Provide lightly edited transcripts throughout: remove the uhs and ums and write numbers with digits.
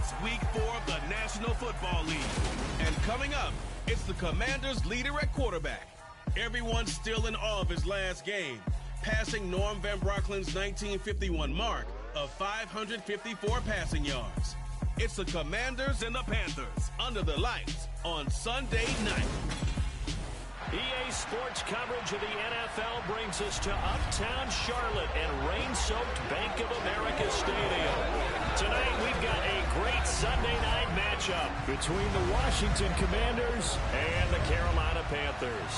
It's Week 4 of the National Football League. And coming up, it's the Commanders' leader at quarterback. Everyone's still in awe of his last game, passing Norm Van Brocklin's 1951 mark of 554 passing yards. It's the Commanders and the Panthers under the lights on Sunday night. EA Sports coverage of the NFL brings us to uptown Charlotte and rain-soaked Bank of America Stadium. Tonight we've got a great Sunday night matchup between the Washington Commanders and the Carolina Panthers.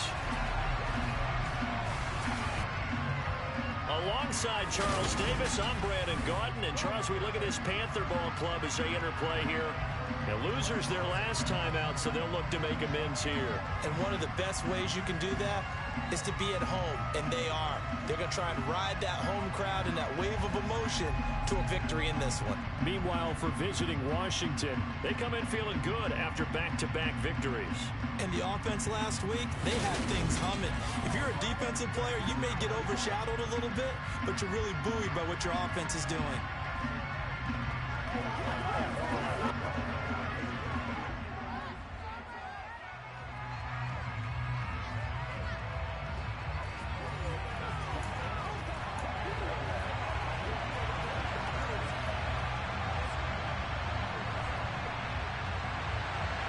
Alongside Charles Davis, I'm Brandon Gaudin. And Charles, we look at this Panther ball club as they interplay here. The losers their last time out, so they'll look to make amends here. And one of the best ways you can do that is to be at home, and they are. They're going to try and ride that home crowd and that wave of emotion to a victory in this one. Meanwhile, for visiting Washington, they come in feeling good after back-to-back victories. And the offense last week, they had things humming. If you're a defensive player, you may get overshadowed a little bit, but you're really buoyed by what your offense is doing.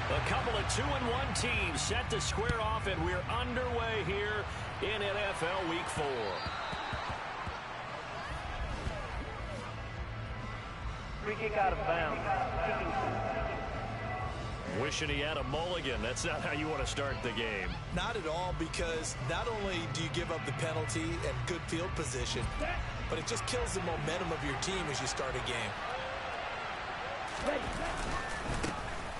A couple of 2-1 teams set to square off, and we're underway here in NFL Week 4. Free kick out of bounds. Wishing he had a mulligan. That's not how you want to start the game. Not at all, because not only do you give up the penalty and good field position, but it just kills the momentum of your team as you start a game.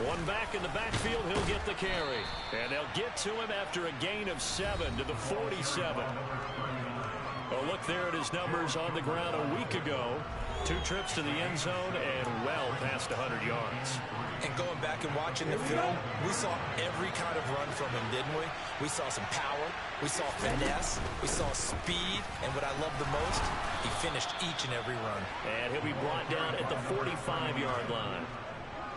One back in the backfield, he'll get the carry. And they'll get to him after a gain of 7 to the 47. Oh, look there at his numbers on the ground a week ago. 2 trips to the end zone and well past 100 yards. And going back and watching the film, we saw every kind of run from him, didn't we? We saw some power, we saw finesse, we saw speed, and what I love the most, he finished each and every run. And he'll be brought down at the 45-yard line.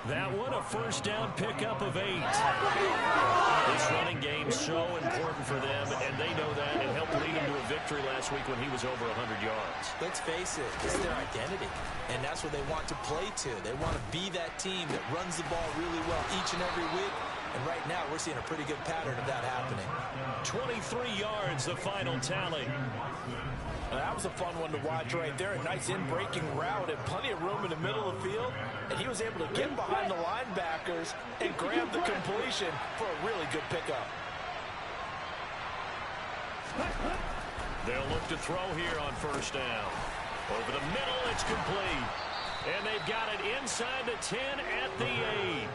That one, a first down pickup of 8. This running game so important for them, and they know that. It helped lead them to a victory last week when he was over 100 yards. Let's face it, it's their identity, and that's what they want to play to. They want to be that team that runs the ball really well each and every week, and right now we're seeing a pretty good pattern of that happening. 23 yards, the final tally. That was a fun one to watch right there. A nice in-breaking route and plenty of room in the middle of the field. And he was able to get behind the linebackers and grab the completion for a really good pickup. They'll look to throw here on first down. Over the middle, it's complete. And they've got it inside the 10 at the 8.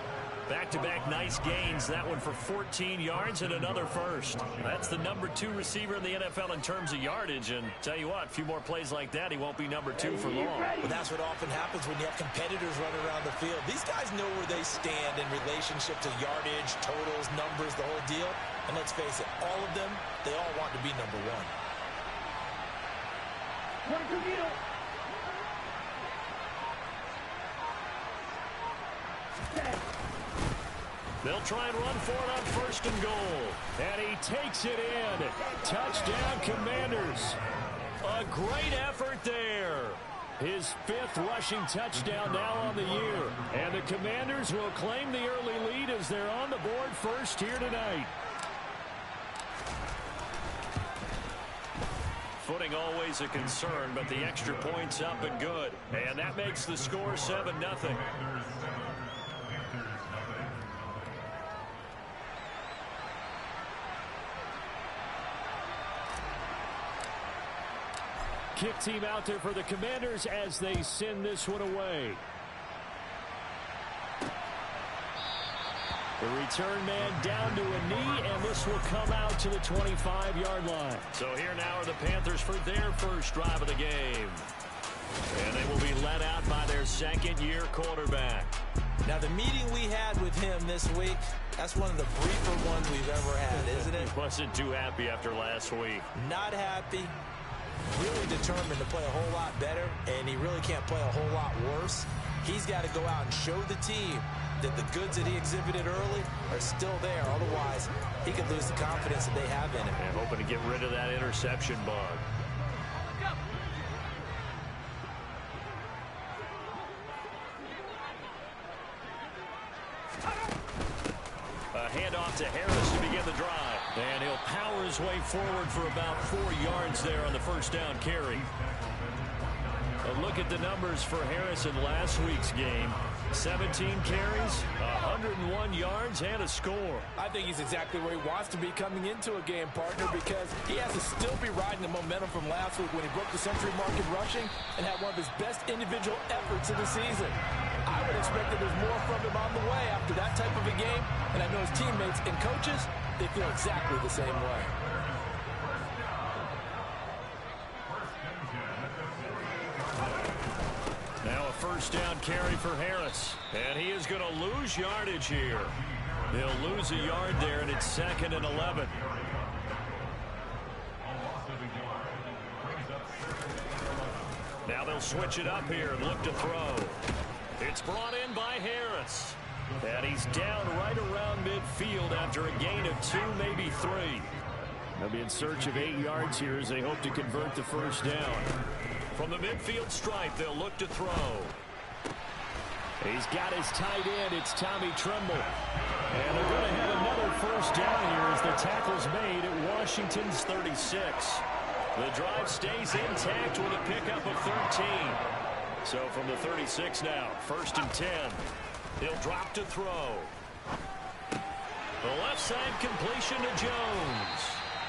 Back-to-back nice gains. That one for 14 yards and another first. That's the number 2 receiver in the NFL in terms of yardage. And tell you what, a few more plays like that, he won't be number 2 for long. Well, that's what often happens when you have competitors running around the field. These guys know where they stand in relationship to yardage, totals, numbers, the whole deal. And let's face it, all of them, they all want to be number 1. They'll try and run for it on first and goal. And he takes it in. Touchdown, Commanders. A great effort there. His 5th rushing touchdown now on the year. And the Commanders will claim the early lead as they're on the board first here tonight. Footing always a concern, but the extra point's up and good. And that makes the score 7-0. Kick team out there for the Commanders as they send this one away. The return man down to a knee, and this will come out to the 25-yard line. So here now are the Panthers for their first drive of the game. And they will be led out by their second-year quarterback. Now, the meeting we had with him this week, that's one of the briefer ones we've ever had, isn't it? Wasn't too happy after last week. Not happy. really determined to play a whole lot better, and he really can't play a whole lot worse. He's got to go out and show the team that the goods that he exhibited early are still there. Otherwise, he could lose the confidence that they have in him. And hoping to get rid of that interception bug. A handoff to Harris to begin the drive. And he'll power his way forward for about 4 yards there on the first down carry. A look at the numbers for Harris in last week's game. 17 carries, 101 yards, and a score. I think he's exactly where he wants to be coming into a game, partner, because he has to still be riding the momentum from last week when he broke the century mark in rushing and had one of his best individual efforts of the season. I would expect that there's more from him on the way after that type of a game, and I know his teammates and coaches, they feel exactly the same way. Now a first down carry for Harris. And he is going to lose yardage here. They'll lose a yard there, and it's 2nd and 11. Now they'll switch it up here and look to throw. It's brought in by Harris. And he's down right around midfield after a gain of 2, maybe 3. They'll be in search of 8 yards here as they hope to convert the first down. From the midfield stripe, they'll look to throw. He's got his tight end. It's Tommy Tremble. And they're going to have another first down here as the tackle's made at Washington's 36. The drive stays intact with a pickup of 13. So from the 36 now, 1st and 10. He'll drop to throw. The left side completion to Jones.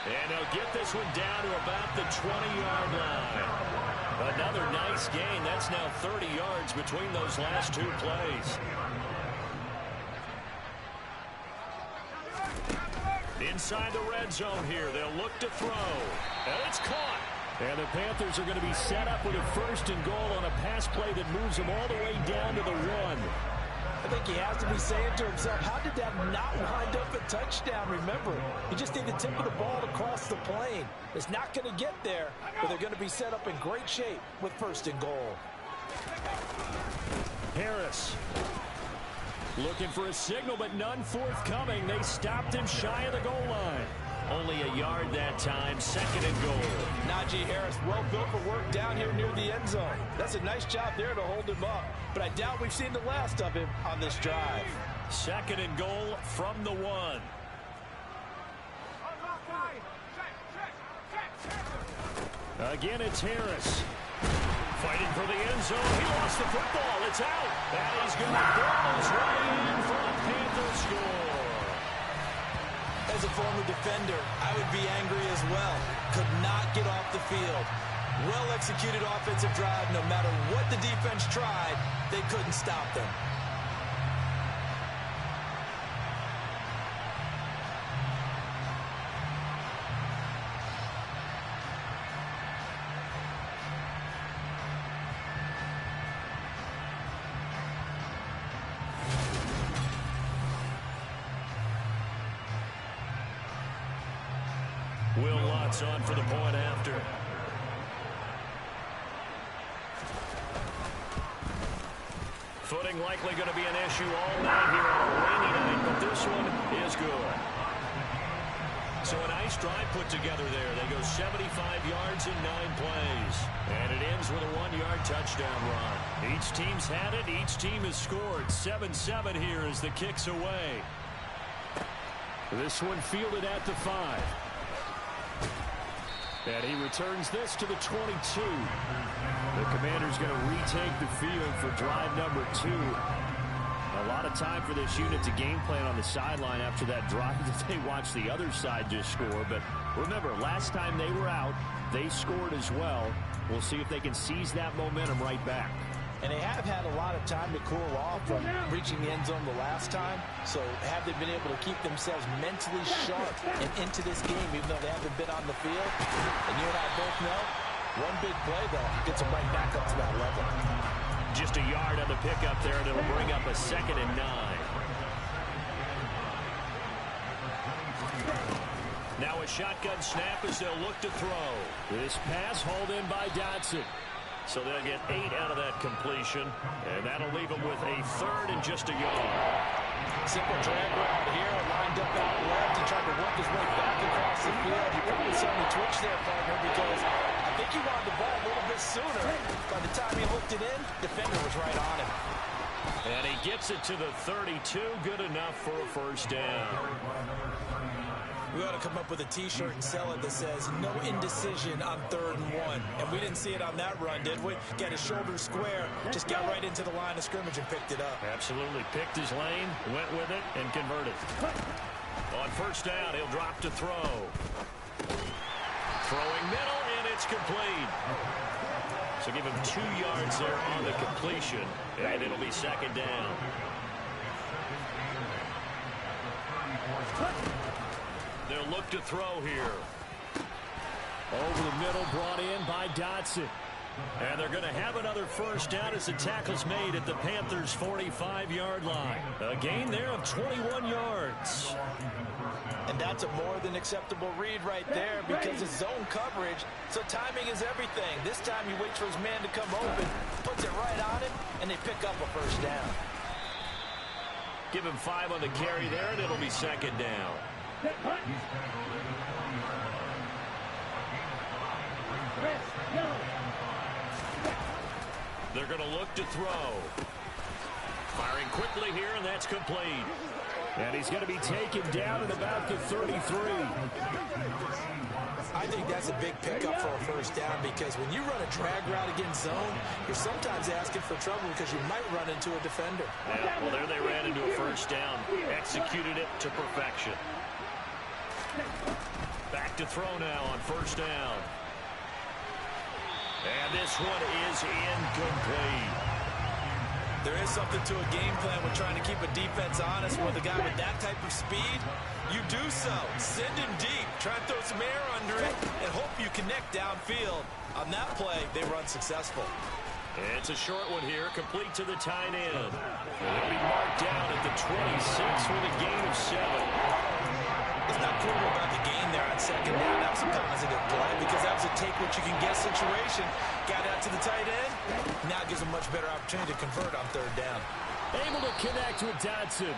And he'll get this one down to about the 20-yard line. Another nice gain. That's now 30 yards between those last 2 plays. Inside the red zone here. They'll look to throw. And it's caught. And the Panthers are going to be set up with a 1st and goal on a pass play that moves them all the way down to the 1. I think he has to be saying to himself, how did that not wind up a touchdown? Remember, you just need the tip of the ball to cross the plane. It's not going to get there, but they're going to be set up in great shape with 1st and goal. Harris looking for a signal, but none forthcoming. They stopped him shy of the goal line. Only a yard that time, 2nd and goal. Najee Harris, well built for work down here near the end zone. That's a nice job there to hold him up. But I doubt we've seen the last of him on this drive. 2nd and goal from the 1. Again, it's Harris. Fighting for the end zone. He lost the football. It's out. And he's going to burn his way in for a Panther score. As a former defender, I would be angry as well. Could not get off the field. Well-executed offensive drive. No matter what the defense tried, they couldn't stop them. Will Lutz on for the point after. Footing likely going to be an issue all night here on a rainy night, but this one is good. So a nice drive put together there. They go 75 yards in 9 plays. And it ends with a 1-yard touchdown run. Each team's had it. Each team has scored. 7-7 here as the kick's away. This one fielded at the 5. And he returns this to the 22. The Commanders going to retake the field for drive number 2. A lot of time for this unit to game plan on the sideline after that drive that they watched the other side just score. But remember, last time they were out, they scored as well. We'll see if they can seize that momentum right back. And they have had a lot of time to cool off from reaching the end zone the last time. So have they been able to keep themselves mentally sharp and into this game, even though they haven't been on the field? And you and I both know, one big play, though, gets them right back up to that level. Just a yard on the pickup there, and it'll bring up a 2nd and 9. Now a shotgun snap as they'll look to throw. This pass hauled in by Dodson. So they'll get 8 out of that completion, and that'll leave them with a 3rd and just a yard. Simple drag route here, lined up out left and trying to work his way back across the field. You probably saw me twitch there, partner, because I think he wanted the ball a little bit sooner. By the time he hooked it in, defender was right on him. And he gets it to the 32, good enough for a first down. We ought to come up with a T-shirt and sell it that says, no indecision on 3rd and 1. And we didn't see it on that run, did we? Got his shoulders square, just got right into the line of scrimmage and picked it up. Absolutely. Picked his lane, went with it, and converted. On first down, he'll drop to throw. Throwing middle, and it's complete. So give him 2 yards there on the completion, and it'll be 2nd down. They'll look to throw here. Over the middle, brought in by Dodson. And they're going to have another first down as the tackle's made at the Panthers' 45-yard line. A gain there of 21 yards. And that's a more than acceptable read right there because it's zone coverage, so timing is everything. This time he waits for his man to come open, puts it right on him, and they pick up a first down. Give him 5 on the carry there, and it'll be 2nd down. They're going to look to throw. Firing quickly here, and that's complete. And he's going to be taken down at about the 33. I think that's a big pickup for a first down because when you run a drag route against zone, you're sometimes asking for trouble because you might run into a defender. Yeah, well, there they ran into a first down. Executed it to perfection. Back to throw now on first down. And this one is incomplete. There is something to a game plan when trying to keep a defense honest with a guy with that type of speed. You do so. Send him deep. Try and throw some air under it and hope you connect downfield. On that play, they run successful. It's a short one here, complete to the tight end. They'll be marked down at the 26 with a gain of 7. It's not cool about the gain there on 2nd down. That was a positive play because that was a take-what-you-can-get situation. Got out to the tight end. Now gives them much better opportunity to convert on 3rd down. Able to connect with Dodson.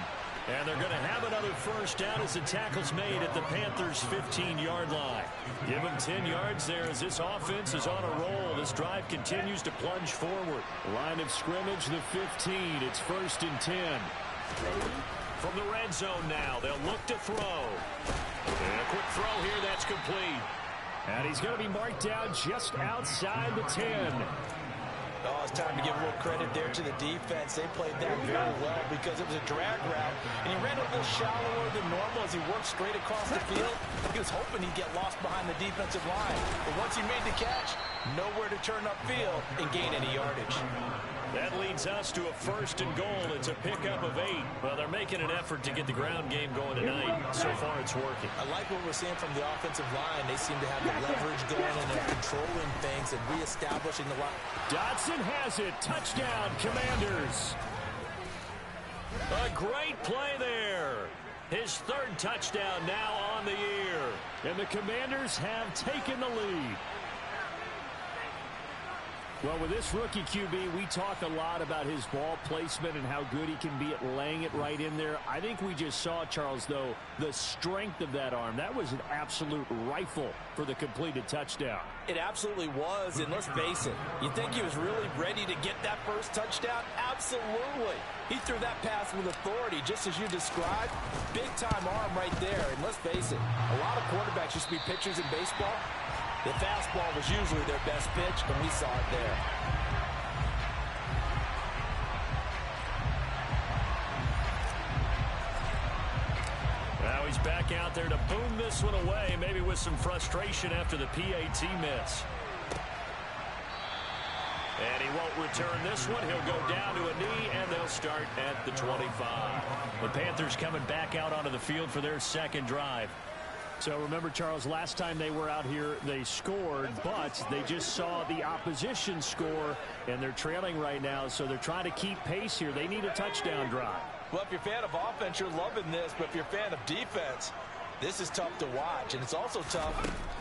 And they're going to have another first down as the tackle's made at the Panthers' 15-yard line. Give them 10 yards there as this offense is on a roll. This drive continues to plunge forward. Line of scrimmage, the 15. It's 1st and 10. From the red zone now, they'll look to throw. And a quick throw here, that's complete. And he's going to be marked down just outside the 10. Oh, it's time to give a little credit there to the defense. They played that very well because it was a drag route, and he ran a little shallower than normal as he worked straight across the field. He was hoping he'd get lost behind the defensive line. But once he made the catch, nowhere to turn upfield and gain any yardage. That leads us to a 1st and goal. It's a pickup of 8. Well, they're making an effort to get the ground game going tonight. So far, it's working. I like what we're seeing from the offensive line. They seem to have the leverage going and they're controlling things and reestablishing the line. Dodson has it. Touchdown, Commanders. A great play there. His 3rd touchdown now on the year. And the Commanders have taken the lead. Well, with this rookie QB, we talk a lot about his ball placement and how good he can be at laying it right in there. I think we just saw, Charles, though, the strength of that arm. That was an absolute rifle for the completed touchdown. It absolutely was, and let's face it, you think he was really ready to get that first touchdown? Absolutely. He threw that pass with authority, just as you described. Big-time arm right there, and let's face it, a lot of quarterbacks used to be pitchers in baseball. The fastball was usually their best pitch, and we saw it there. Now he's back out there to boom this one away, maybe with some frustration after the PAT miss. And he won't return this one. He'll go down to a knee, and they'll start at the 25. The Panthers coming back out onto the field for their 2nd drive. So remember, Charles, last time they were out here, they scored, but they just saw the opposition score, and they're trailing right now, so they're trying to keep pace here. They need a touchdown drive. Well, if you're a fan of offense, you're loving this, but if you're a fan of defense, This is tough to watch, and it's also tough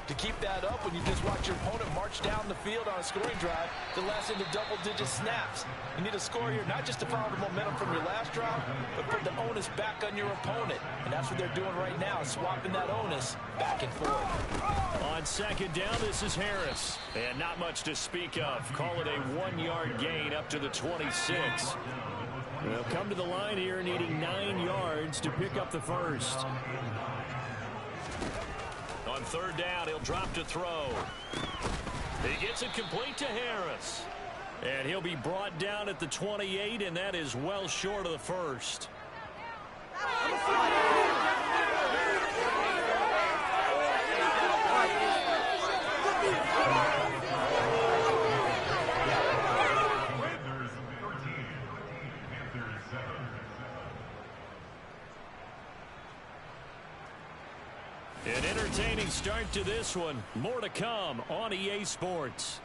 to keep that up when you just watch your opponent march down the field on a scoring drive that lasts into double-digit snaps. You need a score here not just to follow the momentum from your last drive, but put the onus back on your opponent. And that's what they're doing right now, swapping that onus back and forth. On second down, this is Harris. And not much to speak of. Call it a 1-yard gain up to the 26. They'll come to the line here needing 9 yards to pick up the first. On third down, he'll drop to throw. He gets it complete to Harris. And he'll be brought down at the 28, and that is well short of the first. An entertaining start to this one. More to come on EA Sports.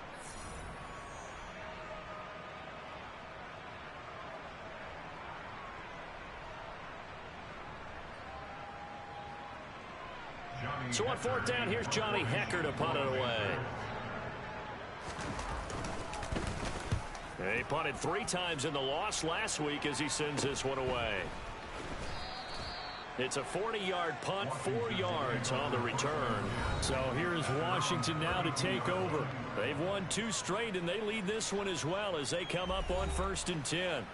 So on fourth down, here's Johnny Hecker to punt it away. He punted 3 times in the loss last week as he sends this one away. It's a 40-yard punt, 4 yards on the return. So here's Washington now to take over. They've won 2 straight, and they lead this one as well as they come up on 1st and 10.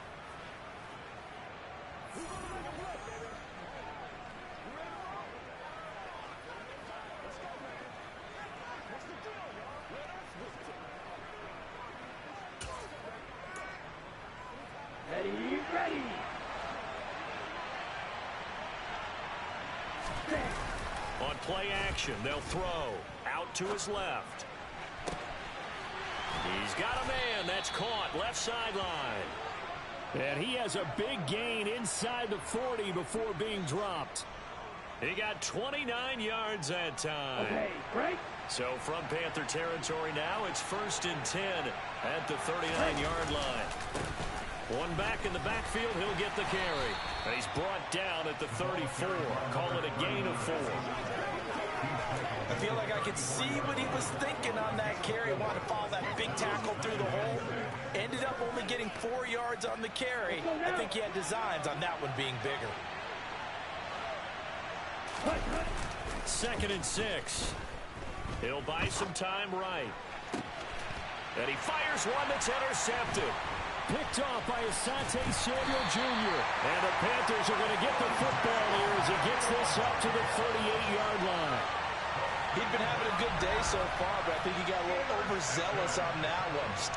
On play action, they'll throw out to his left. He's got a man that's caught left sideline. And he has a big gain inside the 40 before being dropped. He got 29 yards that time. Okay, break. So from Panther territory now, it's 1st and 10 at the 39-yard line. One back in the backfield, he'll get the carry. And he's brought down at the 34. Call it a gain of 4. I feel like I could see what he was thinking on that carry. Wanted to follow that big tackle through the hole. Ended up only getting 4 yards on the carry. I think he had designs on that one being bigger. 2nd and 6. He'll buy some time right. And he fires one that's intercepted. Picked off by Asante Samuel Jr. And the Panthers are going to get the football here as he gets this up to the 38-yard line. He'd been having a good day so far, but I think he got a little overzealous on that one.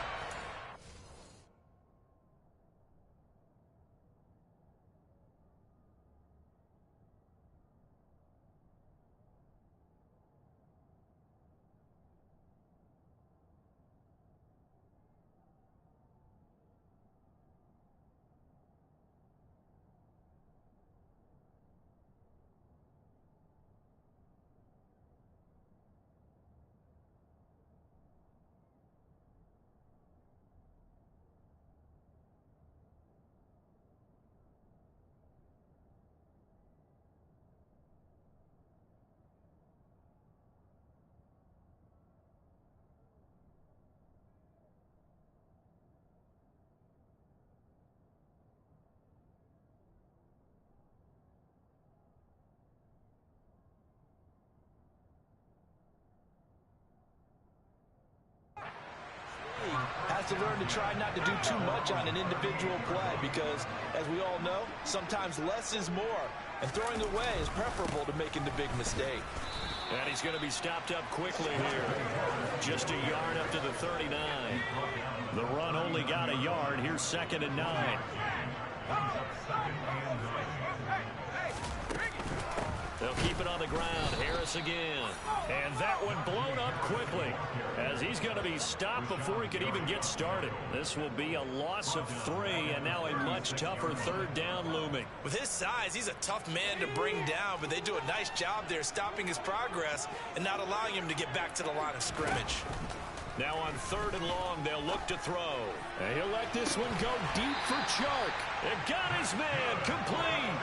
Has to learn to try not to do too much on an individual play because, as we all know, sometimes less is more. And throwing away is preferable to making the big mistake. And he's going to be stopped up quickly here. Just a yard up to the 39. The run only got a yard. Here's 2nd and 9. They'll keep it on the ground. Harris again. And that one blown up quickly as he's going to be stopped before he could even get started. This will be a loss of 3 and now a much tougher 3rd down looming. With his size, he's a tough man to bring down, but they do a nice job there stopping his progress and not allowing him to get back to the line of scrimmage. Now on 3rd and long, they'll look to throw. And he'll let this one go deep for Chark. And got his man complete.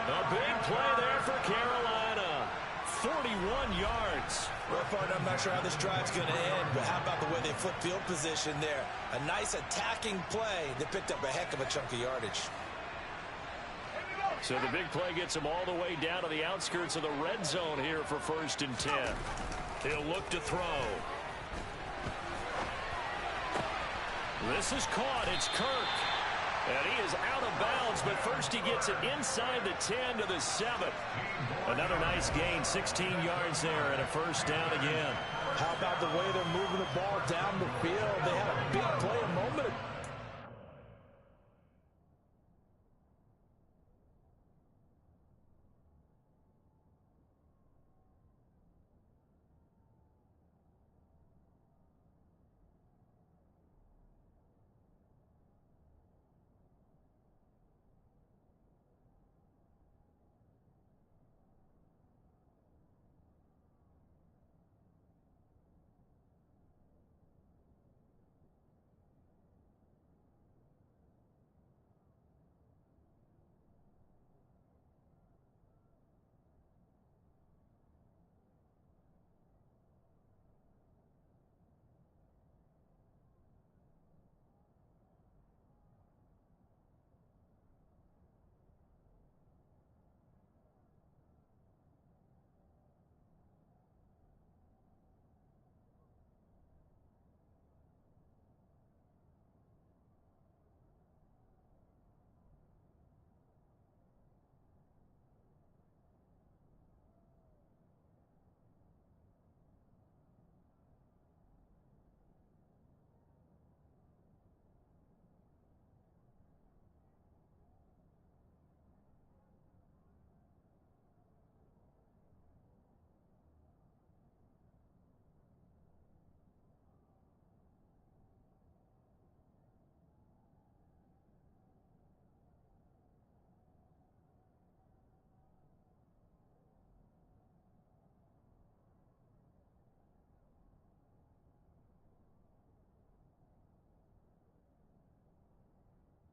A big play there for Carolina. 41 yards. Well, partner, I'm not sure how this drive's going to end, but how about the way they flip field position there? A nice attacking play. They picked up a heck of a chunk of yardage. So the big play gets him all the way down to the outskirts of the red zone here for 1st and 10. He'll look to throw. This is caught. It's Kirk. And he is out of bounds, but first he gets it inside the 10 to the 7. Another nice gain, 16 yards there, and a 1st down again. How about the way they're moving the ball down the field? They had a big